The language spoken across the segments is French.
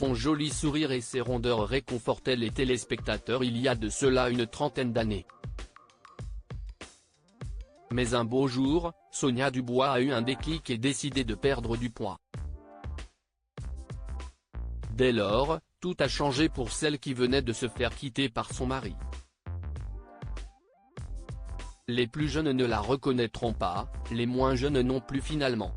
Son joli sourire et ses rondeurs réconfortaient les téléspectateurs il y a de cela une trentaine d'années. Mais un beau jour, Sonia Dubois a eu un déclic et décidé de perdre du poids. Dès lors, tout a changé pour celle qui venait de se faire quitter par son mari. Les plus jeunes ne la reconnaîtront pas, les moins jeunes non plus finalement.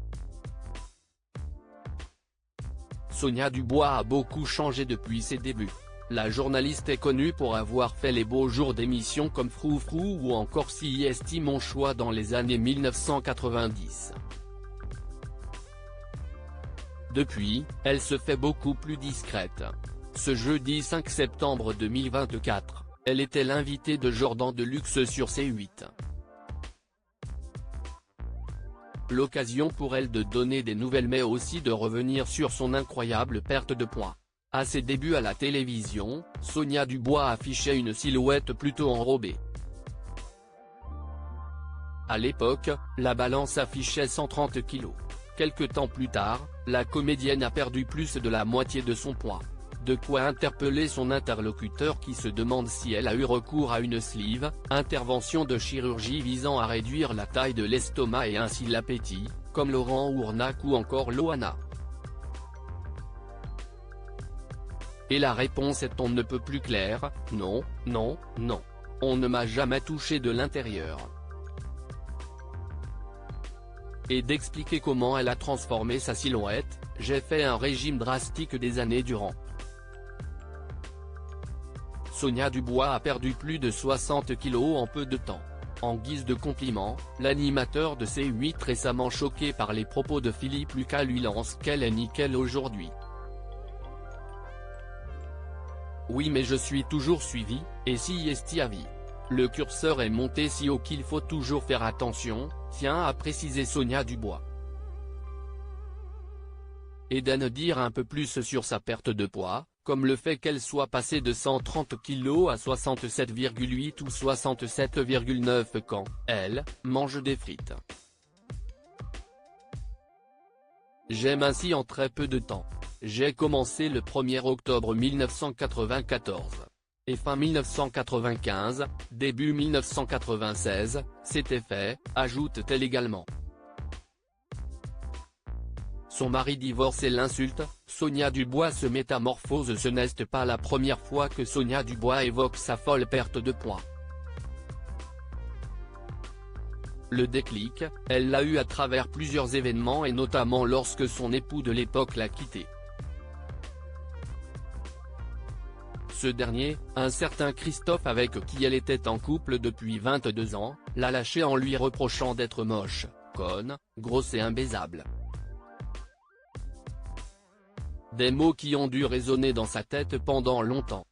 Sonia Dubois a beaucoup changé depuis ses débuts. La journaliste est connue pour avoir fait les beaux jours d'émissions comme Froufrou ou encore Si Esti Mon Choix dans les années 1990. Depuis, elle se fait beaucoup plus discrète. Ce jeudi 5 septembre 2024, elle était l'invitée de Jordan Deluxe sur C8. L'occasion pour elle de donner des nouvelles mais aussi de revenir sur son incroyable perte de poids. À ses débuts à la télévision, Sonia Dubois affichait une silhouette plutôt enrobée. À l'époque, la balance affichait 130 kg. Quelque temps plus tard, la comédienne a perdu plus de la moitié de son poids. De quoi interpeller son interlocuteur qui se demande si elle a eu recours à une sleeve, intervention de chirurgie visant à réduire la taille de l'estomac et ainsi l'appétit, comme Laurent Ournac ou encore Loana. Et la réponse est on ne peut plus claire, non, non, non. On ne m'a jamais touché de l'intérieur. Et d'expliquer comment elle a transformé sa silhouette, j'ai fait un régime drastique des années durant. Sonia Dubois a perdu plus de 60 kg en peu de temps. En guise de compliment, l'animateur de C8 récemment choqué par les propos de Philippe Lucas lui lance qu'elle est nickel aujourd'hui. Oui mais je suis toujours suivi, et si esti à vie. Le curseur est monté si haut qu'il faut toujours faire attention, tient à préciser Sonia Dubois. Et d'en dire un peu plus sur sa perte de poids, comme le fait qu'elle soit passée de 130 kg à 67,8 ou 67,9 quand, elle, mange des frites. J'aime ainsi en très peu de temps. J'ai commencé le 1er octobre 1994. Et fin 1995, début 1996, c'était fait, ajoute-t-elle également. Son mari divorce et l'insulte, Sonia Dubois se métamorphose. Ce n'est pas la première fois que Sonia Dubois évoque sa folle perte de poids. Le déclic, elle l'a eu à travers plusieurs événements et notamment lorsque son époux de l'époque l'a quittée. Ce dernier, un certain Christophe avec qui elle était en couple depuis 22 ans, l'a lâchée en lui reprochant d'être moche, conne, grosse et imbaisable. Des mots qui ont dû résonner dans sa tête pendant longtemps.